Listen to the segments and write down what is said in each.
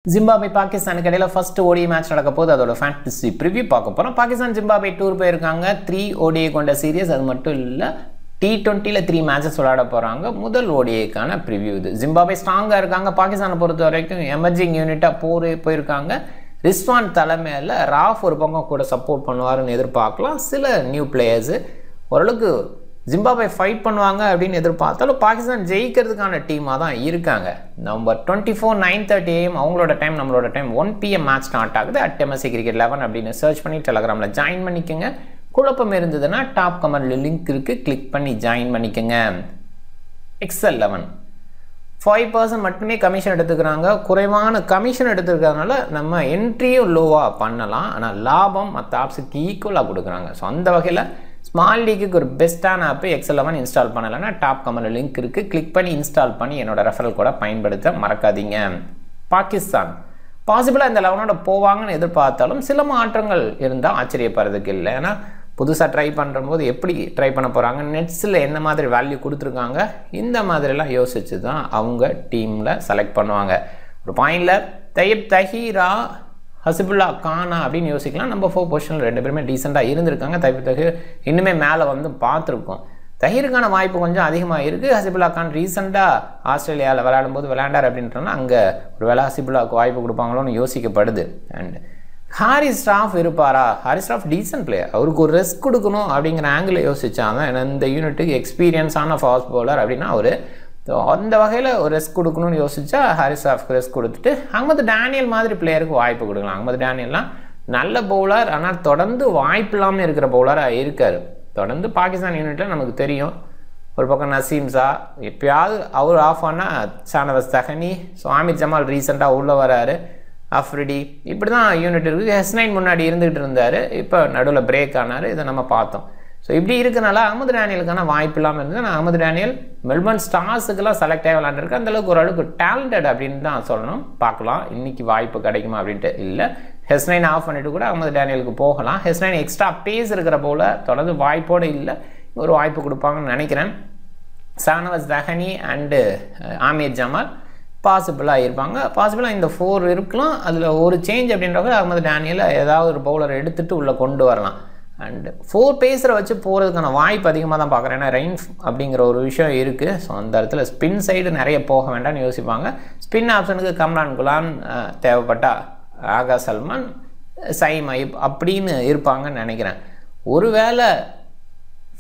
Zimbabwe Pakistan கடையில first ODI match நடக்க போகுது அதோட ஃபேண்டசி ப்ரிவ்யூ பார்க்க போறோம். பாகிஸ்தான் ஜிம்பாப்வே டூர் போயிருக்காங்க. 3 ODI கொண்ட சீரிஸ் அது மட்டும் இல்ல T20 ல 3 மேட்சஸ் விளையாட போறாங்க. முதல் ODI க்கான ப்ரிவ்யூ இது. ஜிம்பாப்வே ஸ்ட்ராங்கா இருக்காங்க. பாகிஸ்தானை பொறுத்த வரைக்கும் எமர்ஜிங் யூனிட்டா போயிருக்காங்க. ரிஸ்வான் தலைமையில ராஃப் ஒரு பக்கம் கூட சப்போர்ட் பண்ணுவாருன்னு எதிர்பார்க்கலாம். சில நியூ பிளேயர்ஸ் ஓரளவுக்கு ஜிம்பாப்வே ஃபைட் பண்ணுவாங்க அப்படின்னு எதிர்பார்த்தாலும் பாகிஸ்தான் ஜெயிக்கிறதுக்கான டீமாக தான் இருக்காங்க. நம்பர் 24 9:30 AM அவங்களோட டைம் நம்மளோட டைம் 1 PM மேட்ச் ஸ்டார்ட் ஆகுது. அட் MSC Cricket 11 அப்படின்னு சர்ச் பண்ணி டெலகிராமில் ஜாயின் பண்ணிக்கோங்க. குழப்பம் இருந்ததுன்னா டாப் கமெண்ட்ல லிங்க் இருக்குது, கிளிக் பண்ணி ஜாயின் பண்ணிக்கோங்க. XL11 5% மட்டுமே கமிஷன் எடுத்துக்கிறாங்க. குறைவான கமிஷன் எடுத்துக்கிறதுனால நம்ம என்ட்ரியும் லோவாக பண்ணலாம். ஆனால் லாபம் மற்ற ஆப்ஸுக்கு ஈக்குவலாக கொடுக்குறாங்க. ஸோ அந்த வகையில் ஸ்மால் லீக்குக்கு ஒரு பெஸ்ட்டான ஆப்பு XL11 இன்ஸ்டால் பண்ணலைன்னா டாப் கமெண்ட்ல லிங்க் இருக்குது, கிளிக் பண்ணி இன்ஸ்டால் பண்ணி என்னோட ரெஃபரல் கூட பயன்படுத்த மறக்காதீங்க. பாகிஸ்தான் பாசிபிளாக இந்த 11ஓட போவாங்கன்னு எதிர்பார்த்தாலும் சில மாற்றங்கள் இருந்தால் ஆச்சரியப்படுறதுக்கு இல்லை. ஏன்னா புதுசாக ட்ரை பண்ணும்போது எப்படி ட்ரை பண்ண போகிறாங்க, நெட்ஸில் என்ன மாதிரி வேல்யூ கொடுத்துருக்காங்க, இந்த மாதிரிலாம் யோசித்து தான் அவங்க டீமில் செலக்ட் பண்ணுவாங்க. ஒரு பாயிண்டில் தையப் தஹீரா ஹசிபுல்லா கானா அப்படின்னு யோசிக்கலாம். நம்பர் 4 பொசிஷனில் 2 பேருமே டீசெண்டாக இருந்திருக்காங்க. தஹீர் இன்னுமே மேலே வந்து பார்த்துருக்கோம். தஹீருக்கான வாய்ப்பு கொஞ்சம் அதிகமாக இருக்குது. ஹசிபுல்லா கான் ரீசெண்டாக ஆஸ்திரேலியாவில் விளையாடும்போது விளையாண்டார் அப்படின்றனா அங்கே ஒரு வேளை ஹசிபுல்லாவுக்கு வாய்ப்பு கொடுப்பாங்களோன்னு யோசிக்கப்படுது. அண்ட் ஹாரிஸ் ராஃப் இருப்பாரா? ஹாரிஸ் ராஃப் டீசன்ட் பிளேயர், அவருக்கு ஒரு ரெஸ்ட் கொடுக்கணும் அப்படிங்கிற ஆங்கிள் யோசிச்சாங்க. ஏன்னா இந்த யூனிட்டுக்கு எக்ஸ்பீரியன்ஸான ஃபாஸ்ட் பவுலர் அப்படின்னா அவர் அந்த வகையில் ஒரு ரெஸ்ட் கொடுக்கணும்னு யோசிச்சா ஹாரிஸ் ராஃப்க்கு ரெஸ்ட் கொடுத்துட்டு அகமது டேனியல் மாதிரி பிளேயருக்கு வாய்ப்பு கொடுக்கலாம். அகமது டேனியல்லாம் நல்ல பவுலர், ஆனால் தொடர்ந்து வாய்ப்பு இல்லாமல் இருக்கிற பவுலராக இருக்கார். தொடர்ந்து பாகிஸ்தான் யூனிட்டில் நமக்கு தெரியும். ஒரு பக்கம் நசீம் ஷா எப்பயாவது அவர் ஆஃப் ஆனால் ஷானவாஸ் தஹனி, ஸோ ஆமிர் ஜமால் ரீசெண்டாக உள்ளே வராரு, அஃப்ரிடி, இப்படி தான் யூனிட் இருக்குது. ஹெஸ்னைன் முன்னாடி இருந்துகிட்டு இருந்தார், இப்போ நடுவில் பிரேக் ஆனார், இதை நம்ம பார்த்தோம். ஸோ இப்படி இருக்கனால அகமது டேனியலுக்கான வாய்ப்பு இல்லாமல் இருந்தது. நான் அகமது டேனியல் மெல்பர்ன் ஸ்டார்ஸுக்கெல்லாம் செலக்ட் ஆகி விளாண்டுருக்கு. அந்தளவுக்கு ஓரளவுக்கு டேலண்டட் அப்படின்னு தான் சொல்லணும். பார்க்கலாம் இன்றைக்கி வாய்ப்பு கிடைக்குமா அப்படின்ட்டு. இல்லை ஹெஸ்னைன் ஆஃப் பண்ணிவிட்டு கூட அகமது டேனியலுக்கு போகலாம். ஹெஸ்னைன் எக்ஸ்ட்ரா பேஸ் இருக்கிற போல் தொடர்ந்து வாய்ப்போடு இல்லை, ஒரு வாய்ப்பு கொடுப்பாங்கன்னு நினைக்கிறேன். ஷானவாஸ் தஹனி அண்டு ஆமீர் ஜமால் பாசிபிளாக இருப்பாங்க. பாசிபிளாக இந்த 4 இருக்கலாம். அதில் ஒரு சேஞ்ச் அப்படின்றவங்க அகமது டேனியலை ஏதாவது ஒரு பவுலரை எடுத்துகிட்டு உள்ளே கொண்டு வரலாம். அண்ட் 4 பேஸரை வச்சு போகிறதுக்கான வாய்ப்பு அதிகமாக தான் பார்க்குறேன். ஏன்னா ரெயின் அப்படிங்கிற ஒரு விஷயம் இருக்குது. ஸோ அந்த இடத்துல ஸ்பின் சைடு நிறைய போக வேண்டாம்னு யோசிப்பாங்க. ஸ்பின் ஆப்ஷனுக்கு கம்ரான் குலாம் தேவைப்பட்டா ஆகா சல்மான், சைம் ஐப் அப்படின்னு இருப்பாங்கன்னு நினைக்கிறேன். ஒருவேளை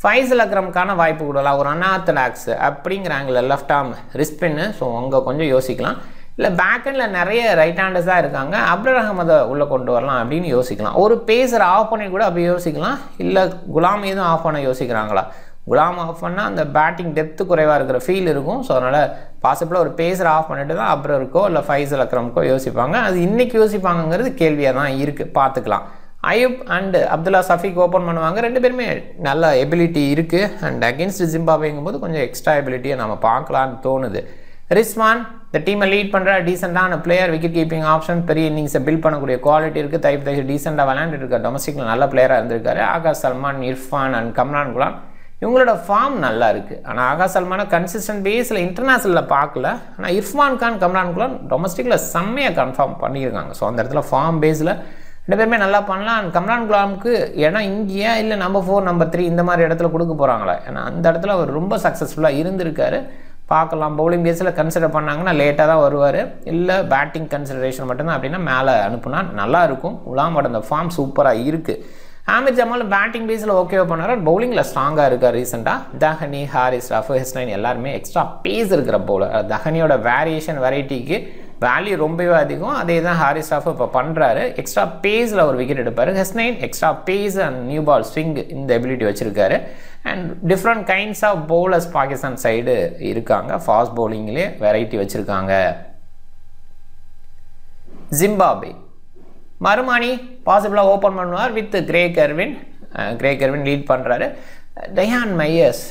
ஃபைசல் அக்ரம்கான வாய்ப்பு கொடுக்கலாம். ஒரு அனாத்தலாக்ஸ் அப்படிங்கிற ஆங்கிள் லெஃப்ட் ஆர்ம் ரிஸ்பின்னு. ஸோ அங்கே கொஞ்சம் யோசிக்கலாம். இல்லை பேக்கெண்டில் நிறைய ரைட் ஹேண்டர்ஸாக இருக்காங்க, அப்ரர் அகமதை உள்ளே கொண்டு வரலாம் அப்படின்னு யோசிக்கலாம். ஒரு பேஸரை ஆஃப் பண்ணி கூட அப்படி யோசிக்கலாம். இல்லை குலாம் எதுவும் ஆஃப் பண்ண யோசிக்கிறாங்களா? குலாம் ஆஃப் பண்ணால் அந்த பேட்டிங் டெப்த்து குறைவாக இருக்கிற ஃபீல் இருக்கும். ஸோ அதனால் பாசிபிளாக ஒரு பேஸரை ஆஃப் பண்ணிட்டு தான் அப்ரருக்கோ இல்லை ஃபைசல் அக்ரம்க்கோ யோசிப்பாங்க. அது இன்றைக்கி யோசிப்பாங்கங்கிறது கேள்வியாக தான் இருக்குது, பார்த்துக்கலாம். அயூப் அண்டு அப்துல்லா சஃபிக் ஓப்பன் பண்ணுவாங்க. 2 பேருமே நல்ல எபிலிட்டி இருக்குது. அண்ட் அகென்ஸ்ட் ஜிம்பாப்வேங்கும் போது கொஞ்சம் எக்ஸ்ட்ரா எபிலிட்டியை நம்ம பார்க்கலான்னு தோணுது. ரிஸ்வான் இந்த டீமை லீட் பண்ணுற டீசெண்டான பிளேயர், விக்கெட் கீப்பிங் ஆப்ஷன், பெரிய இன்னிங்ஸை பில்ட் பண்ணக்கூடிய குவாலிட்டி இருக்குது. தையப் டீசெண்டாக விளையாண்டுட்டு இருக்கார், டொமஸ்டிக்கில் நல்ல பிளேயராக இருந்திருக்காரு. ஆகா சல்மான், இர்ஃபான் அண்ட் கம்ரான் குலாம் இவங்களோட ஃபார்ம் நல்லா இருக்குது. ஆனால் ஆகா சல்மானை கன்சிஸ்டன்ட் பேஸில் இன்டர்நேஷனலில் பார்க்கல. ஆனால் இர்ஃபான் கான், கம்ரான் குலாம் டொமஸ்டிக்கில் செம்மையாக கன்ஃபார்ம் பண்ணியிருக்காங்க. ஸோ அந்த இடத்துல ஃபார்ம் பேஸில் 2 பேருமே நல்லா பண்ணலாம். அண்ட் கம்ரான் குலாமுக்கு இடம் இங்கேயா இல்லை நம்பர் 4 நம்பர் 3 இந்த மாதிரி இடத்துல கொடுக்க போகிறாங்களா? ஏன்னா அந்த இடத்துல அவர் ரொம்ப சக்ஸஸ்ஃபுல்லாக இருந்திருக்காரு. பார்க்கலாம். பவுலிங் பேஸில் கன்சிடர் பண்ணாங்கன்னா லேட்டாக தான் வருவார். இல்லை பேட்டிங் கன்சிடரேஷன் மட்டும்தான் அப்படின்னா மேலே அனுப்புனா நல்லாயிருக்கும். குலாமோட அந்த ஃபார்ம் சூப்பராக இருக்குது. ஆமீர் ஜமால் பேட்டிங் பேஸில் ஓகேவா பண்ணார், பவுலிங்கில் ஸ்ட்ராங்காக இருக்கார். ரீசெண்டாக தஹனி, ஹாரிஸ் ராஃப், ஹெஸ்னைன் எல்லாருமே எக்ஸ்ட்ரா பேஸ் இருக்கிற பவுலர். தஹனியோட வேரியேஷன் வெரைட்டிக்கு வேல்யூ ரொம்பவே அதிகம். அதே தான் ஹாரிஸ் ராஃப் இப்போ பண்ணுறாரு. எக்ஸ்ட்ரா பேஸில் ஒரு விக்கெட் எடுப்பார். Hasnain extra pace and new ball swing இந்த எபிலிட்டி வச்சுருக்காரு. And different kinds of bowlers Pakistan side இருக்காங்க. ஃபாஸ்ட் பவுலிங்லேயே வெரைட்டி வச்சுருக்காங்க. ஜிம்பாப்வே மறுமானி பாசிபிளாக ஓப்பன் பண்ணுவார் with Craig Ervine. Craig Ervine lead பண்ணுறாரு. டயான் மையர்ஸ்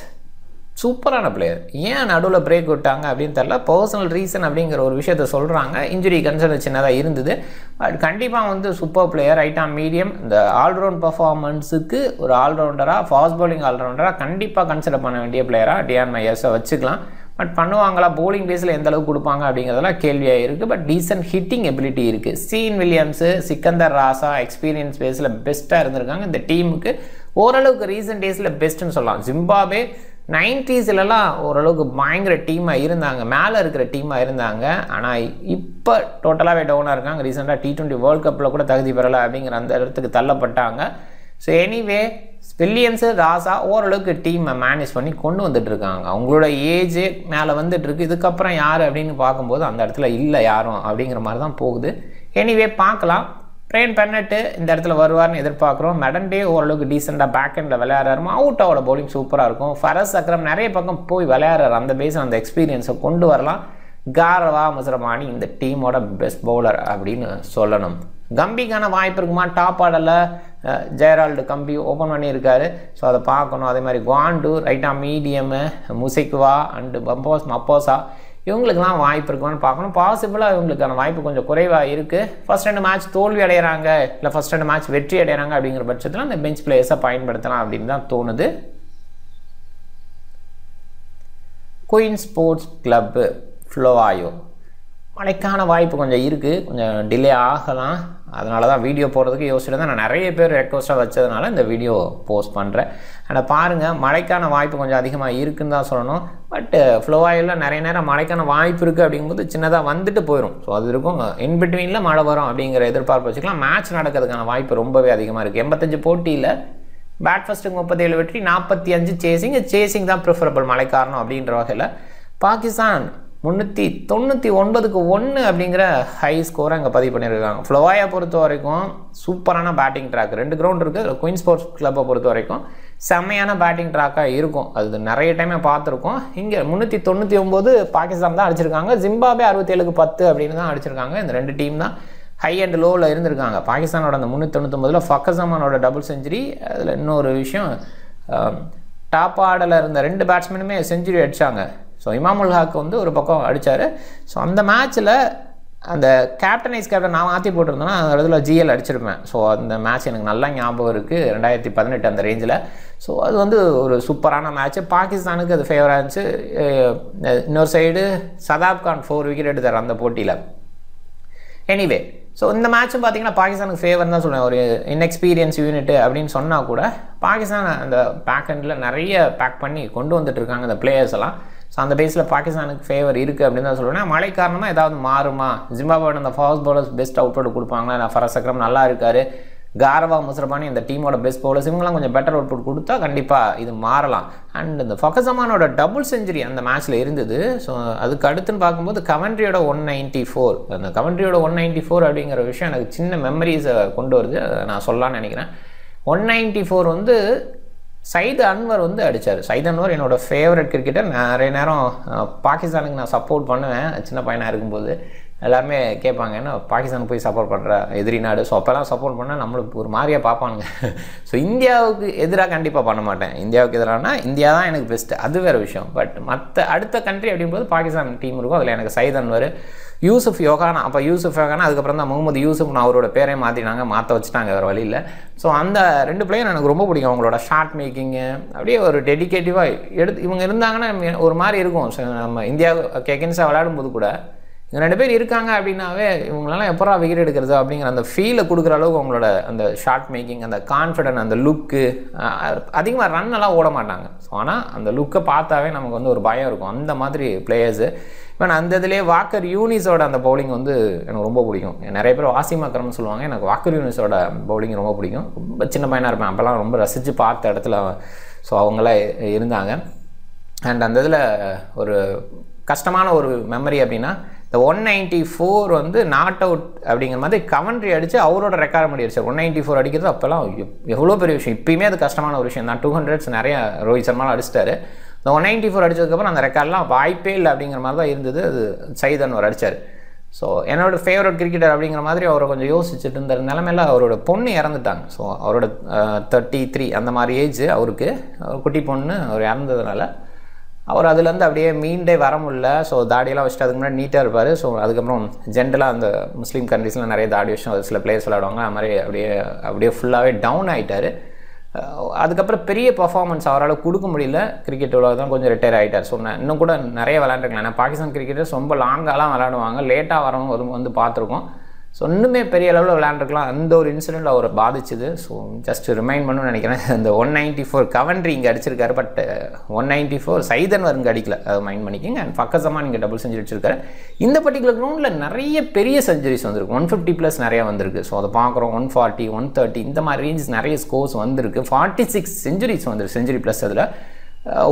சூப்பரான பிளேயர். ஏன் நடுவில் பிரேக் விட்டாங்க அப்படின்னு தெரில. பர்சனல் ரீசன் அப்படிங்கிற ஒரு விஷயத்த சொல்கிறாங்க. இன்ஜுரி கன்சர்ன் சின்னதாக இருந்தது. பட் கண்டிப்பாக வந்து super player, right on medium. இந்த ஆல்ரவுண்ட் பர்ஃபார்மன்ஸுக்கு ஒரு ஆல்ரவுண்டராக, ஃபாஸ்ட் பவுலிங் ஆல்ரவுண்டராக கண்டிப்பாக கன்சிடர் பண்ண வேண்டிய பிளேயராக டியான் மையர்ஸை வச்சுக்கலாம். பட் பண்ணுவாங்களா, bowling பேஸில் எந்த அளவுக்கு கொடுப்பாங்க அப்படிங்கிறதெல்லாம் கேள்வியாக இருக்குது. பட் டீசன்ட் ஹிட்டிங் எபிலிட்டி இருக்குது. ஸ்டீன் வில்லியம்ஸு, சிக்கந்தர் ராசா எக்ஸ்பீரியன்ஸ் பேஸில் பெஸ்ட்டாக இருந்திருக்காங்க. இந்த டீமுக்கு ஓரளவுக்கு ரீசன்ட் டேஸில் பெஸ்ட்டுன்னு சொல்லலாம். ஜிம்பாப்வே 90ஸ்லலாம் ஓரளவுக்கு பயங்கர டீமாக இருந்தாங்க, மேலே இருக்கிற டீமாக இருந்தாங்க. ஆனால் இப்போ டோட்டலாகவே டவுனாக இருக்காங்க. ரீசெண்டாக T20 வேர்ல்ட் கப்பில் கூட தகுதி பெறலை அப்படிங்கிற அந்த இடத்துக்கு தள்ளப்பட்டாங்க. ஸோ எனிவே வில்லியம்ஸு, ராசா ஓரளவுக்கு டீமை மேனேஜ் பண்ணி கொண்டு வந்துட்டு இருக்காங்க. அவங்களோட ஏஜே மேலே வந்துட்டுருக்கு. இதுக்கப்புறம் யார் அப்படின்னு பார்க்கும்போது அந்த இடத்துல இல்லை யாரும் அப்படிங்கிற மாதிரி தான் போகுது. எனிவே பார்க்கலாம். ட்ரெயின் பென்னட்டு இந்த இடத்துல வருவார்னு எதிர்பார்க்குறோம். மெடன்டே ஓரளவுக்கு டீசெண்டாக பேக் எண்டில் விளையாடுறாரு. அவுட்டோட பவுலிங் சூப்பராக இருக்கும். ஃபரஸ் அக்ரம் நிறைய பக்கம் போய் விளையாடுறாரு. அந்த பேஸில் அந்த எக்ஸ்பீரியன்ஸை கொண்டு வரலாம். காரவா முசரமானி இந்த டீமோட பெஸ்ட் பவுலர் அப்படின்னு சொல்லணும். கம்பிக்கான வாய்ப்பு இருக்குமா? டாப் ஆடலில் ஜெயரால்டு கம்பி ஓப்பன் பண்ணியிருக்காரு. ஸோ அதை பார்க்கணும். அதே மாதிரி குவாண்டு, ரைட்டா மீடியமு, முசிக்வா அண்டு மப்போசா இவங்களுக்குலாம் வாய்ப்பு இருக்குமான்னு பார்க்கணும். பாசிபிளாக இவங்களுக்கான வாய்ப்பு கொஞ்சம் குறைவாக இருக்குது. ஃபர்ஸ்ட் 2 மேட்ச் தோல்வி அடைகிறாங்க, இல்லை ஃபர்ஸ்ட் 2 மேட்ச் வெற்றி அடைகிறாங்க அப்படிங்கிற பட்சத்தில் அந்த பெஞ்ச் பிளேயர்ஸை பயன்படுத்தலாம் அப்படின்னு தான் தோணுது. குயின் ஸ்போர்ட்ஸ் கிளப்பு ஃப்ளோவாயோ மழைக்கான வாய்ப்பு கொஞ்சம் இருக்குது, கொஞ்சம் டிலே ஆகலாம். அதனால தான் வீடியோ போடுறதுக்கு யோசிச்சுட்டு தான் நான் நிறைய பேர் ரெக்வஸ்ட்டாக வச்சதுனால இந்த வீடியோ போஸ்ட் பண்ணுறேன். ஆனால் பாருங்கள், மழைக்கான வாய்ப்பு கொஞ்சம் அதிகமாக இருக்குன்னு தான் சொல்லணும். பட் ஃப்ளோவாயில் நிறைய நேரம் மழைக்கான வாய்ப்பு இருக்குது அப்படிங்கும்போது சின்னதாக வந்துட்டு போயிடும். ஸோ அது இருக்கும், இன்பிட்வீனில் மழை வரும் அப்படிங்கிற எதிர்பார்ப்பு வச்சுக்கலாம். மேட்ச் நடக்கிறதுக்கான வாய்ப்பு ரொம்பவே அதிகமாக இருக்குது. 85 போட்டியில் பேட் ஃபஸ்ட்டுக்கு 37 வெற்றி, 45 சேசிங் தான் ப்ரிஃபரபிள் மழை காரணம் அப்படின்ற வகையில். பாகிஸ்தான் 399க்கு 1 அப்படிங்கிற ஹை ஸ்கோரை அங்கே பதிவு பண்ணியிருக்காங்க. ஃப்ளோவாயை பொறுத்த வரைக்கும் சூப்பரான பேட்டிங் ட்ராக், 2 கிரவுண்ட் இருக்குது. குயின் ஸ்போர்ட்ஸ் கிளப்பை பொறுத்த வரைக்கும் செம்மையான பேட்டிங் ட்ராக்காக இருக்கும். அது நிறைய டைமே பார்த்துருக்கோம். இங்கே 399 பாகிஸ்தான் தான் அடிச்சிருக்காங்க. ஜிம்பாப்வே 67க்கு 10 அப்படின்னு தான் அடிச்சிருக்காங்க. இந்த 2 டீம் தான் ஹை அண்ட் லோவில் இருந்திருக்காங்க. பாகிஸ்தானோட அந்த 399 ஃபக்கர் ஜமானோட டபுள் செஞ்சுரி. அதில் இன்னொரு விஷயம், டாப் ஆர்டரில் இருந்த 2 பேட்ஸ்மேனுமே செஞ்சுரி அடித்தாங்க. ஸோ இமாமுல் ஹாக் வந்து ஒரு பக்கம் அடித்தார். ஸோ அந்த மேட்ச்சில் அந்த கேப்டன் நான் மாற்றி போட்டிருந்தேன்னா அந்த இடத்துல GL அடிச்சிருப்பேன். ஸோ அந்த மேட்ச் எனக்கு நல்லா ஞாபகம் இருக்குது, 2018 அந்த ரேஞ்சில். ஸோ அது வந்து ஒரு சூப்பரான மேட்ச்சு. பாகிஸ்தானுக்கு அது ஃபேவராக இருந்துச்சு. இன்னொரு சைடு சதாப் கான் 4 விக்கெட் எடுத்தார் அந்த போட்டியில். எனிவே ஸோ இந்த மேட்ச்சும் பார்த்தீங்கன்னா பாகிஸ்தானுக்கு ஃபேவர் தான் சொல்லுவேன். ஒரு இன்எக்ஸ்பீரியன்ஸ் யூனிட் அப்படின்னு சொன்னால் கூட பாகிஸ்தான் அந்த பேக் எண்டில் நிறைய பேக் பண்ணி கொண்டு வந்துட்டு இருக்காங்க அந்த பிளேயர்ஸ் எல்லாம். ஸோ அந்த பேஸில் பாகிஸ்தானுக்கு ஃபேவர் இருக்குது அப்படின்னு தான் சொல்லுவேன். மழை காரணமாக ஏதாவது மாறுமா? ஜிம்பாப்வேட அந்த ஃபாஸ்ட் பவுலர்ஸ் பெஸ்ட் அவுட்புட் கொடுப்பாங்களா? ஃபரஸ் அக்ரம் நல்லா இருக்கார், காரவா முசரபானி இந்த டீமோட பெஸ்ட் பவுலர்ஸ், இவங்களாம் கொஞ்சம் பெட்டர் அவுட்புட் கொடுத்தா கண்டிப்பாக இது மாறலாம். அண்ட் இந்த ஃபக்கர் ஜமானோட டபுள் செஞ்சுரி அந்த மேட்ச்சில் இருந்தது. ஸோ அதுக்கு அடுத்துன்னு பார்க்கும்போது கமெண்ட்ரியோட 194, அந்த கமெண்ட்ரியோட 194 அப்படிங்கிற விஷயம் எனக்கு சின்ன மெமரிஸை கொண்டு வருது, நான் சொல்லலான்னு நினைக்கிறேன். 194 வந்து சைது அன்வர் வந்து அடித்தார். சைது அன்வர் என்னோடய ஃபேவரட் கிரிக்கெட்டர். நிறைய நேரம் பாகிஸ்தானுக்கு நான் சப்போர்ட் பண்ணுவேன். சின்ன பையனாக இருக்கும்போது எல்லாருமே கேட்பாங்க, என்ன பாகிஸ்தானுக்கு போய் சப்போர்ட் பண்ணுற எதிரி நாடு. ஸோ அப்போல்லாம் சப்போர்ட் பண்ணால் நம்மளுக்கு ஒரு மாதிரியாக பார்ப்பானுங்க. ஸோ இந்தியாவுக்கு எதிராக கண்டிப்பாக பண்ண மாட்டேன். இந்தியாவுக்கு எதிரானா இந்தியா தான் எனக்கு பெஸ்ட்டு, அது வேறு விஷயம். பட் மற்ற அடுத்த கண்ட்ரி அப்படிங்கும்போது பாகிஸ்தான் டீம் இருக்கும். அதில் எனக்கு சைது அன்வர், யூசுஃப் யோகானா, அப்போ யூசுஃப் யோகானா, அதுக்கப்புறம் தான் முகமது யூசுஃப், நான் அவரோட பேரை மாற்ற வச்சுட்டாங்க வேறு வழியில். ஸோ அந்த 2 பிளேயர் எனக்கு ரொம்ப பிடிக்கும். அவங்களோட ஷார்ட் மேக்கிங்கு அப்படியே ஒரு டெடிக்கேட்டிவாக இவங்க இருந்தாங்கன்னா ஒரு மாதிரி இருக்கும். ஸோ நம்ம இந்தியாவுக்கு எகென்ஸ்டாக விளையாடும்போது கூட இவங்க 2 பேர் இருக்காங்க அப்படின்னாவே இவங்களெல்லாம் எப்போ விக்கெட் எடுக்கிறது அப்படிங்கிற அந்த ஃபீலை கொடுக்குற அளவுக்கு அவங்களோட அந்த ஷார்ட் மேக்கிங், அந்த கான்ஃபிடென்ட், அந்த லுக்கு, அதிகமாக ரன் எல்லாம் ஓட மாட்டாங்க. ஸோ ஆனால் அந்த லுக்கை பார்த்தாவே நமக்கு வந்து ஒரு பயம் இருக்கும். அந்த மாதிரி பிளேயர்ஸு. இப்போ அந்த இதுலேயே வாக்கர் யூனிஸோட அந்த பவுலிங் வந்து எனக்கு ரொம்ப பிடிக்கும். நிறைய பேர் வாசிம் அக்ரம்னு சொல்லுவாங்க, எனக்கு வாக்கர் யூனிஸோட பவுலிங் ரொம்ப பிடிக்கும். ரொம்ப சின்ன பையனாக இருப்பேன் அப்போல்லாம், ரொம்ப ரசித்து பார்த்த இடத்துல ஸோ அவங்களாம் இருந்தாங்க. அண்ட் அந்த இதில் ஒரு கஷ்டமான ஒரு மெமரி அப்படின்னா, இந்த 194 வந்து நாட் அவுட் அப்படிங்கிற மாதிரி கமெண்ட்ரி அடித்து அவரோட ரெக்கார்ட் பண்ணிடுச்சு. 194 அடிக்கிறது அப்போல்லாம் எவ்வளோ பெரிய விஷயம். இப்போயுமே அது கஷ்டமான ஒரு விஷயம் தான். 200s நிறைய ரோஹித் சர்மாலாம் அடிச்சிட்டாரு. இந்த 194 அடித்ததுக்கப்புறம் அந்த ரெக்கார்ட்லாம் வாய்ப்பே இல்லை அப்படிங்கிற மாதிரி தான் இருந்தது. அது சைது அன்வர் அடித்தார். ஸோ என்னோடய ஃபேவரட் கிரிக்கெட்டர் அப்படிங்கிற மாதிரி அவரை கொஞ்சம் யோசிச்சுட்டு இருந்த நிலமையில அவரோட பொண்ணு இறந்துட்டாங்க. ஸோ அவரோட 33 அந்த மாதிரி ஏஜ் அவருக்கு, குட்டி பொண்ணு அவர் இறந்ததுனால அவர் அதுலேருந்து அப்படியே மீண்டே வர முடியல. ஸோ தாடியெல்லாம் வச்சுட்டு அதுக்கு முன்னாடி நீட்டாக இருப்பார். ஸோ அதுக்கப்புறம் ஜென்ரலாக அந்த முஸ்லீம் கண்ட்ரீஸில் நிறைய தாடி வச்சு சில பிளேயர்ஸ் விளையாடுவாங்க. அது மாதிரி அப்படியே ஃபுல்லாகவே டவுன் ஆகிட்டார். அதுக்கப்புறம் பெரிய பர்ஃபார்மன்ஸ் அவரால் கொடுக்க முடியல. கிரிக்கெட் உலகம் தான் கொஞ்சம் ரிட்டையர் ஆகிட்டார். சொன்னேன் இன்னும் கூட நிறைய விளையாண்டுருக்கலாம். ஏன்னா பாகிஸ்தான் கிரிக்கெட்டர்ஸ் ரொம்ப லாங்காலாம் விளையாடுவாங்க, லேட்டாக வரவங்க வந்து பார்த்துருக்கோம். ஸோ இன்னுமே பெரிய அளவில் விளையாண்டுருக்கலாம். அந்த ஒரு இன்சிடென்ட் அவரை பாதிச்சுது. ஸோ ஜஸ்ட் ரிமைண்ட் பண்ணணும்னு நினைக்கிறேன். இந்த 194 கவன்ட்ரி இங்கே அடிச்சிருக்காரு, பட் 194 சைதன்வர் இங்கே அடிக்கல, அதை மைண்ட் பண்ணிக்கிங்க. அண்ட் ஃபக்கஸமாக நீங்கள் டபுள் செஞ்சுரி அடிச்சிருக்காரு. இந்த பர்டிகுலர் கிரவுண்டில் நிறைய பெரிய செஞ்சுரிஸ் வந்திருக்கு, 150+ நிறையா வந்திருக்கு. ஸோ அதை பார்க்குறோம். 140, 130 இந்த மாதிரி ரேஞ்சஸ் நிறைய ஸ்கோர்ஸ் வந்திருக்கு. 46 செஞ்சுரிஸ் வந்துருக்கு, செஞ்சுரி ப்ளஸ் அதில்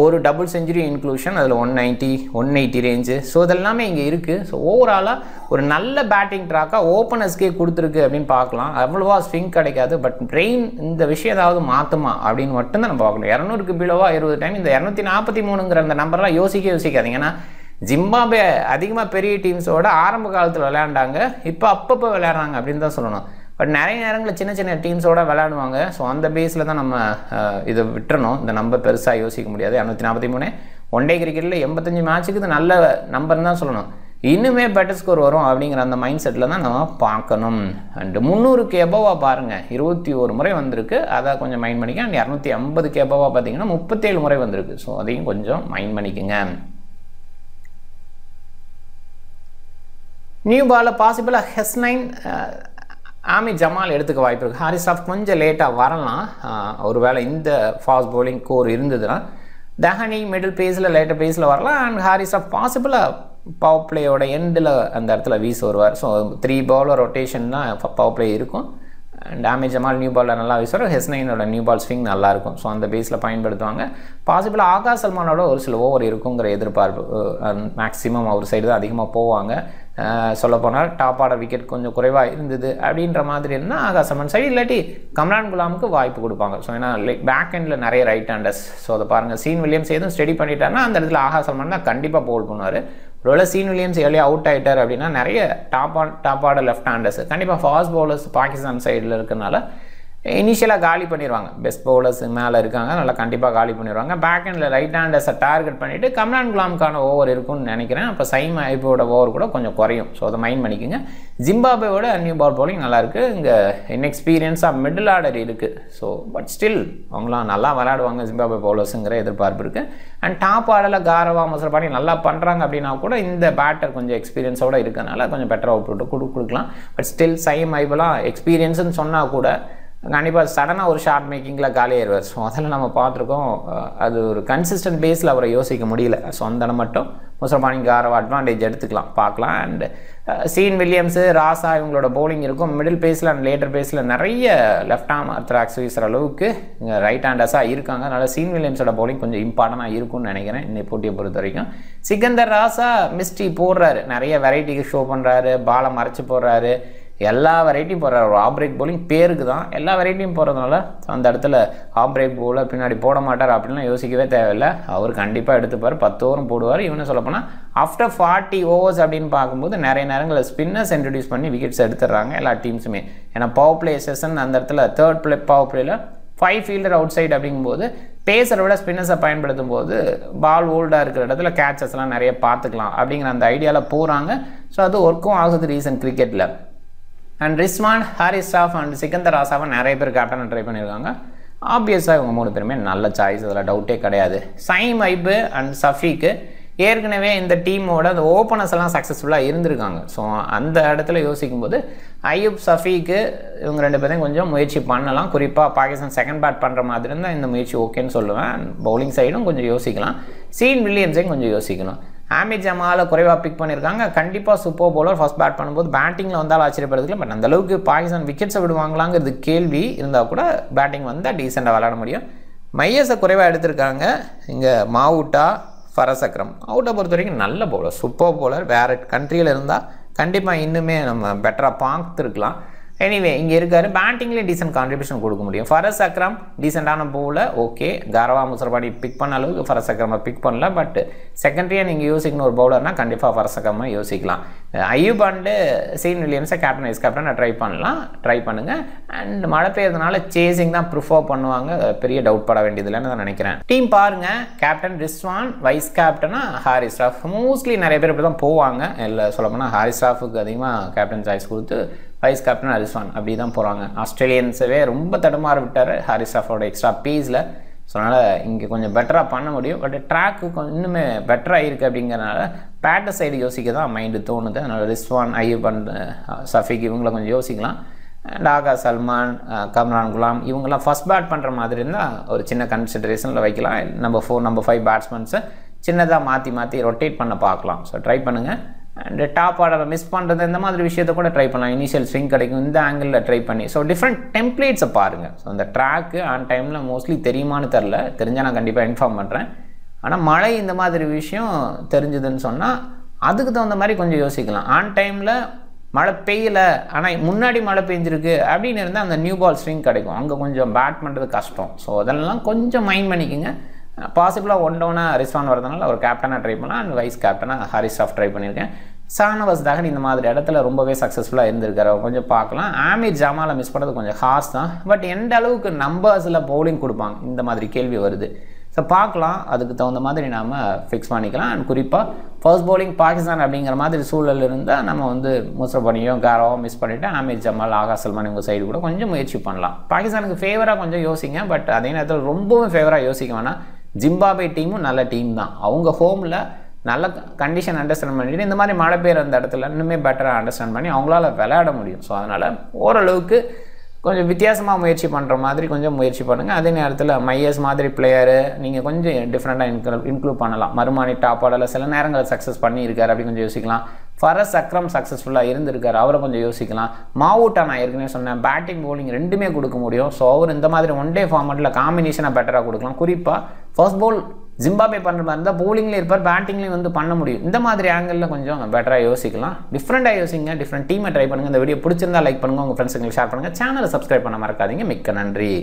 ஒரு டபுள் செஞ்சுரி இன்க்ளூஷன், அதில் 190, 180 ரேஞ்சு. ஸோ இதெல்லாமே இங்கே இருக்குது. ஸோ ஓவராலாக ஒரு நல்ல பேட்டிங் ட்ராக்காக ஓப்பனர்ஸ்க்கே கொடுத்துருக்கு அப்படின்னு பார்க்கலாம். அவ்வளோவா ஸ்விங் கிடைக்காது, பட் பிரெயின் இந்த விஷயம் ஏதாவது மாற்றுமா அப்படின்னு மட்டும்தான் நம்ம பார்க்கணும். 200க்கு பிலோவா 20 டைம் இந்த 243ங்கிற அந்த நம்பர்லாம் யோசிக்காதீங்க. ஏன்னா ஜிம்பாப்வே அதிகமாக பெரிய டீம்ஸோட ஆரம்ப காலத்தில் விளையாண்டாங்க, இப்போ அப்பப்போ விளையாடுறாங்க அப்படின்னு தான் சொல்லணும். பட் நிறைய நேரங்களில் சின்ன சின்ன டீம்ஸோடு விளையாடுவாங்க. ஸோ அந்த பேஸில் தான் நம்ம இதை விட்டுறணும். இந்த நம்பர் பெருசாக யோசிக்க முடியாது. 243 ஒன் டே கிரிக்கெட்டில் 85 மேட்சுக்கு இது நல்ல நம்பர்னு தான் சொல்லணும். இன்னுமே பெட்டர் ஸ்கோர் வரும் அப்படிங்கிற அந்த மைண்ட் செட்டில் தான் நம்ம பார்க்கணும். அண்டு 300க்கு எபோவாக பாருங்கள், 21 முறை வந்திருக்கு, அதை கொஞ்சம் மைண்ட் பண்ணிக்க. அண்ட் 250க்கு எபோவாக பார்த்தீங்கன்னா 37 முறை வந்திருக்கு. ஸோ அதையும் கொஞ்சம் மைண்ட் பண்ணிக்கோங்க. நியூ பாலில் பாசிபிளாக H9 ஆமிர் ஜமால் எடுத்துக்க வாய்ப்பு இருக்குது. ஹாரிஸ் ராஃப் கொஞ்சம் லேட்டாக வரலாம். ஒரு வேளை இந்த ஃபாஸ்ட் பவுலிங் கோர் இருந்ததுன்னா தஹனி மிடில் பேஸில் லேட்டர் பேஸில் வரலாம். அண்ட் ஹாரிஸ் ராஃப் பாசிபிளாக பவர் பிளேயோட எண்டில் அந்த இடத்துல வீச வருவார். ஸோ 3 பவுலர் ரொட்டேஷன் தான் பவர் பிளே இருக்கும். அண்ட் ஆமிர் ஜமால் நியூ பாலில் நல்லா வீசுவார். H9ஓட நியூ பால் ஸ்விங் நல்லாயிருக்கும். ஸோ அந்த பேஸில் பயன்படுத்துவாங்க. பாசிபிளாக ஆகாஷ் சல்மானோட ஒரு சில ஓவர் இருக்குங்கிற எதிர்பார்ப்பு. மேக்ஸிமம் அவர் சைடு தான் அதிகமாக போவாங்க. சொல்லப்போனால் டாப் ஆர்டர் விக்கெட் கொஞ்சம் குறைவாக இருந்தது அப்படின்ற மாதிரி இருந்தால் ஆகாஷ் சல்மான் சைடு, இல்லாட்டி கம்ரான் குலாமுக்கு வாய்ப்பு கொடுப்பாங்க. ஸோ ஏன்னா பேக் எண்டில் நிறைய ரைட் ஹேண்டர்ஸ். ஸோ அதை பாருங்கள், சீன் வில்லியம்ஸ் எதுவும் ஸ்டடி பண்ணிட்டாருன்னா அந்த இடத்துல ஆகாஷ் சல்மான் தான் கண்டிப்பாக பவுல் பண்ணுவார். ஒருவேளை சீன் வில்லியம்ஸ் ஏர்லி அவுட் ஆகிட்டார் அப்படின்னா நிறைய டாப் ஆர்டர் லெஃப்ட் ஹேண்டர்ஸ் கண்டிப்பாக ஃபாஸ்ட் பவுலர்ஸ் பாகிஸ்தான் சைடில் இருக்கிறனால இனிஷியலாக காலி பண்ணிடுவாங்க. பெஸ்ட் பவுலர்ஸ் மேலே இருக்காங்க, நல்லா கண்டிப்பாக காலி பண்ணிடுவாங்க. பேக் எண்டில் ரைட் ஹேண்டர்ஸை டார்கெட் பண்ணிவிட்டு கம்ரான் குலாமுக்கான ஓவர் இருக்கும்னு நினைக்கிறேன். அப்போ சைம் ஐபோட ஓவர் கூட கொஞ்சம் குறையும். ஸோ அதை மைண்ட் பண்ணிக்கோங்க. ஜிம்பாப்வேவோட நியூ பால் பவுலிங் நல்லாயிருக்கு. இங்கே இன்எக்ஸ்பீரியன்ஸாக மிடில் ஆர்டர் இருக்குது. ஸோ பட் ஸ்டில் அவங்களாம் நல்லா விளையாடுவாங்க ஜிம்பாப்வே பவுலர்ஸுங்கிற எதிர்பார்ப்பு இருக்குது. அண்ட் டாப் ஆர்டரில் காரவா மசரபானி நல்லா பண்ணுறாங்க அப்படின்னா கூட இந்த பேட்டர் கொஞ்சம் எக்ஸ்பீரியன்ஸோடு இருக்கனால கொஞ்சம் பெட்டர் அவுட் புட்டு கொடுக்கலாம். பட் ஸ்டில் சைம் ஐபெல்லாம் எக்ஸ்பீரியன்ஸுன்னு சொன்னால் கூட கண்டிப்பாக சடனாக ஒரு ஷார்ட் மேக்கிங்கில் காலியாயிருவார். ஸோ அதில் நம்ம பார்த்துருக்கோம். அது ஒரு கன்சிஸ்டன்ட் பேஸில் அவரை யோசிக்க முடியல. ஸோ அந்த மட்டும் முசரபானிக்கு அட்வான்டேஜ் எடுத்துக்கலாம், பார்க்கலாம். அண்ட் சீன் வில்லியம்ஸு, ராசா இவங்களோட பவுலிங் இருக்கும். மிடில் பேஸில் அண்ட் லேட்டர் பேஸில் நிறைய லெஃப்ட் ஆர்ம் அர்த்ராக்ஸ் வீசுகிற அளவுக்கு ரைட் ஹேண்டர்ஸாக இருக்காங்க. அதனால் சீன் வில்லியம்ஸோட பவுலிங் கொஞ்சம் இம்பார்ட்டண்டாக இருக்கும்னு நினைக்கிறேன் இந்த போட்டியை பொறுத்த வரைக்கும். சிக்கந்தர் ராசா மிஸ்டி போடுறாரு, நிறைய வெரைட்டிக்கு ஷோ பண்ணுறாரு, பாலை மறைச்சி போடுறாரு, எல்லா வெரைட்டியும் போடுறாரு. ஒரு ஆஃப் பிரேக் பவுலிங் பேருக்கு தான், எல்லா வெரைட்டியும் போடுறதுனால அந்த இடத்துல ஆஃப் பிரேக் பவுலர் பின்னாடி போட மாட்டார் அப்படின்லாம் யோசிக்கவே தேவையில்லை. அவர் கண்டிப்பாக எடுத்துப்பார், 10 ஓவரும் போடுவார். இவனு சொல்லப்போனால் ஆஃப்டர் 40 ஓவர்ஸ் அப்படின்னு பார்க்கும்போது நிறைய நேரங்களில் ஸ்பின்னர்ஸ் இன்ட்ரடியூஸ் பண்ணி விக்கெட்ஸ் எடுத்துடுறாங்க எல்லா டீம்ஸுமே. ஏன்னா பவர் பிளே செஷன் அந்த இடத்துல தேர்ட் பிளே பவர் பிளேயில் 5 ஃபீல்டர் அவுட் சைடு அப்படிங்கும்போது பேஸரை விட ஸ்பின்னர்ஸை பயன்படுத்தும் போது பால் ஓல்டாக இருக்கிற இடத்துல கேட்சஸ்லாம் நிறைய பார்த்துக்கலாம் அப்படிங்கிற அந்த ஐடியாவில் போகிறாங்க. ஸோ அது ஒர்க்கும் ஆகுது ரீசன்ட் கிரிக்கெட்டில். அண்ட் ரிஸ்வான், ஹாரிஸ் ராஃப் அண்ட் சிக்கந்தர் ராசாவை நிறைய பேர் கேப்டனை ட்ரை பண்ணியிருக்காங்க. ஆப்வியஸாக இவங்க 3 பேருமே நல்ல சாய்ஸ், அதில் டவுட்டே கிடையாது. சைம் ஐபு அண்ட் சஃபீக்கு ஏற்கனவே இந்த டீமோட அந்த ஓப்பனர்ஸ் எல்லாம் சக்ஸஸ்ஃபுல்லாக இருந்திருக்காங்க. ஸோ அந்த இடத்துல யோசிக்கும்போது ஐயூப், சஃபீக்கு இவங்க 2 பேரையும் கொஞ்சம் முயற்சி பண்ணலாம். குறிப்பாக பாகிஸ்தான் செகண்ட் பேட் பண்ணுற மாதிரி இருந்தால் இந்த முயற்சி ஓகேன்னு சொல்லுவேன். பவுலிங் சைடும் கொஞ்சம் யோசிக்கலாம். சீன் வில்லியம்ஸையும் கொஞ்சம் யோசிக்கணும். ஆமிர் ஜமாலை குறைவாக பிக் பண்ணியிருக்காங்க. கண்டிப்பாக சூப்பர் பவுலர் ஃபஸ்ட் பேட் பண்ணும்போது பேட்டிங்கில் வந்தாலும் ஆச்சரியப்படுறதுல. பட் அந்தளவுக்கு பாகிஸ்தான் விக்கெட்ஸை விடுவாங்களாங்கிறது கேள்வி இருந்தால் கூட பேட்டிங் வந்தால் டீசெண்டாக விளையாட முடியும். மையஸை குறைவாக எடுத்திருக்காங்க. இங்கே மாவுட்டா, ஃபரஸ் அக்ரம். அவுட்டை பொறுத்த வரைக்கும் நல்ல பவுலர், சூப்பர் பவுலர். வேறு கண்ட்ரியில் இருந்தால் கண்டிப்பாக இன்னுமே நம்ம பெட்டராக பார்த்துருக்கலாம். எனிவே இங்கே இருக்கார், பேட்டிங்லேயே டீசென்ட் கான்ட்ரிபியூஷன் கொடுக்க முடியும். ஃபரஸ் அக்ரம் டீசெண்டான bowler, okay. Ngarava Muzarabani pick பண்ண அளவுக்கு ஃபரஸ் அக்ரமை பிக் பண்ணல. பட் செகண்டரியாக நீங்கள் யோசிக்கணும் ஒரு பவுலர்னால் கண்டிப்பாக ஃபரஸ் அக்ரமை யோசிக்கலாம். ஐயூப் அண்டு சீன் வில்லியம்ஸை கேப்டன் வைஸ் கேப்டனை ட்ரை பண்ணுங்கள். அண்ட் மழை பெய்யறதுனால சேசிங் தான் ப்ரிஃபர் பண்ணுவாங்க, பெரிய டவுட் பட வேண்டியதில்லைன்னு தான் நினைக்கிறேன். டீம் பாருங்கள், கேப்டன் ரிஸ்வான், வைஸ் கேப்டனாக ஹாரிஸ் ராஃப். மோஸ்ட்லி நிறைய பேர் இப்படி தான் போவாங்க. இல்லை சொல்லப்போனால் ஹாரிஸ் ராஃபுக்கு அதிகமாக கேப்டன் சாய்ஸ் கொடுத்து வைஸ் கேப்டன் ரிஸ்வான் அப்படி தான் போகிறாங்க. ஆஸ்திரேலியன்ஸவே ரொம்ப தடுமாற விட்டார் ஹாரிஸ் ராஃபோட எக்ஸ்ட்ரா பேஸில். ஸோ அதனால் இங்கே கொஞ்சம் பெட்டராக பண்ண முடியும். பட் ட்ராக்கு கொஞ்சம் இன்னுமே பெட்டராக இருக்குது அப்படிங்கிறனால பேட்டர் சைடு யோசிக்க தான் மைண்டு தோணுது. அதனால் ரிஸ்வான், ஐயூப் அண்ட் சஃபிக் இவங்கள கொஞ்சம் யோசிக்கலாம். அண்ட் ஆகா சல்மான், கம்ரான் குலாம் இவங்கெல்லாம் ஃபஸ்ட் பேட் பண்ணுற மாதிரி இருந்தால் ஒரு சின்ன கன்சிடரேஷனில் வைக்கலாம். நம்பர் 4 நம்பர் 5 பேட்ஸ்மேன்ஸை சின்னதாக மாற்றி ரொட்டேட் பண்ண பார்க்கலாம். ஸோ ட்ரை பண்ணுங்கள். அண்ட் டாப் ஆர்டரை மிஸ் பண்ணுறது இந்த மாதிரி விஷயத்தை கூட ட்ரை பண்ணலாம். இனிஷியல் ஸ்விங் கிடைக்கும் இந்த ஆங்கிளில் ட்ரை பண்ணி. ஸோ டிஃப்ரெண்ட் டெம்ப்ளேட்ஸை பாருங்கள். ஸோ அந்த ட்ராக்கு ஆன் டைமில் மோஸ்ட்லி தெரியுமான்னு தெரில, தெரிஞ்சால் நான் கண்டிப்பாக இன்ஃபார்ம் பண்ணுறேன். ஆனால் மழை இந்த மாதிரி விஷயம் தெரிஞ்சுதுன்னு சொன்னால் அதுக்கு தகுந்த மாதிரி கொஞ்சம் யோசிக்கலாம். ஆன் டைமில் மழை பெய்யலை ஆனால் முன்னாடி மழை பெஞ்சிருக்கு அப்படின்னு இருந்தால் அந்த நியூ பால் ஸ்விங் கிடைக்கும். அங்கே கொஞ்சம் பேட் பண்ணுறது கஷ்டம். ஸோ அதெல்லாம் கொஞ்சம் மைண்ட் பண்ணிக்கோங்க. பாசிபிளாக 1 டவுனாக ரிஸ்வான் வரதுனால ஒரு கேப்டனாக ட்ரை பண்ணலாம். அண்ட் வைஸ் கேப்டனாக ஹாரிஸ் ராஃப் ட்ரை பண்ணியிருக்கேன். ஷானவாஸ் தகன் இந்த மாதிரி இடத்துல ரொம்பவே சக்ஸஸ்ஃபுல்லாக இருந்திருக்காரு. கொஞ்சம் பார்க்கலாம். ஆமீர் ஜமாலை மிஸ் பண்ணுறது கொஞ்சம் ஹார்ஸ் தான். பட் எந்த அளவுக்கு நம்பர்ஸில் பவுலிங் கொடுப்பாங்க இந்த மாதிரி கேள்வி வருது. ஸோ பார்க்கலாம், அதுக்கு தகுந்த மாதிரி நாம் ஃபிக்ஸ் பண்ணிக்கலாம். அண்ட் குறிப்பாக ஃபர்ஸ்ட் பவுலிங் பாகிஸ்தான் அப்படிங்கிற மாதிரி சூழல் இருந்தால் நம்ம வந்து முஸ்ரபனியோ காரோவோ மிஸ் பண்ணிவிட்டு ஆமீர் ஜமால், ஆகா சல்மான் இவங்க சைடு கூட கொஞ்சம் முயற்சி பண்ணலாம். பாகிஸ்தானுக்கு ஃபேவராக கொஞ்சம் யோசிங்க. பட் அதே நேரத்தில் ரொம்பவும் ஃபேவராக யோசிக்க வேணாம். ஜிம்பாபே டீமும் நல்ல டீம் தான். அவங்க ஹோமில் நல்ல கண்டிஷன் அண்டர்ஸ்டாண்ட் பண்ணிவிட்டு இந்த மாதிரி மழை பெய்கிற அந்த இடத்துல இன்னுமே பெட்டராக அண்டர்ஸ்டாண்ட் பண்ணி அவங்களால விளையாட முடியும். ஸோ அதனால் ஓரளவுக்கு கொஞ்சம் வித்தியாசமாக முயற்சி பண்ணுற மாதிரி கொஞ்சம் முயற்சி பண்ணுங்கள். அதே நேரத்தில் மையஸ் மாதிரி பிளேயரு நீங்கள் கொஞ்சம் டிஃப்ரெண்ட்டாக இன்க்ளூட் பண்ணலாம். மருமானி டாப் ஆர்டரில் சில நேரங்கள் சக்ஸஸ் பண்ணியிருக்காரு, அப்படி கொஞ்சம் யோசிக்கலாம். ஃபரஸ் அக்ரம் சக்ஸஸ்ஃபுல்லாக இருந்திருக்காரு, அவரை கொஞ்சம் யோசிக்கலாம். மாவூட்டா நான் ஏற்கனவே சொன்னேன் பேட்டிங் பவுலிங் ரெண்டுமே கொடுக்க முடியும். ஸோ அவர் இந்த மாதிரி 1 டே ஃபார்மெட்டில் காம்பினேஷனாக பெட்டராக கொடுக்கலாம். குறிப்பாக ஃபர்ஸ்ட் பவுல் ஜிம்பாபே பண்ணுற மாதிரி இருந்தால் பவுலிங்லேயும் இருப்பார், பேட்டிங்லேயும் வந்து பண்ண முடியும். இந்த மாதிரி ஆங்கிளில் கொஞ்சம் பெட்டராக யோசிக்கலாம். டிஃப்ரெண்ட்டாக யோசிங்க, டிஃப்ரெண்ட் டீமை ட்ரை பண்ணுங்கள். இந்த வீடியோ பிடிச்சிருந்தா லைக் பண்ணுங்கள், உங்கள் ஃப்ரெண்ட்ஸுங்களுக்கு ஷேர் பண்ணுங்கள். சேனலை சப்ஸ்கிரைப் பண்ண மறக்காதீங்க. மிக்க நன்றி.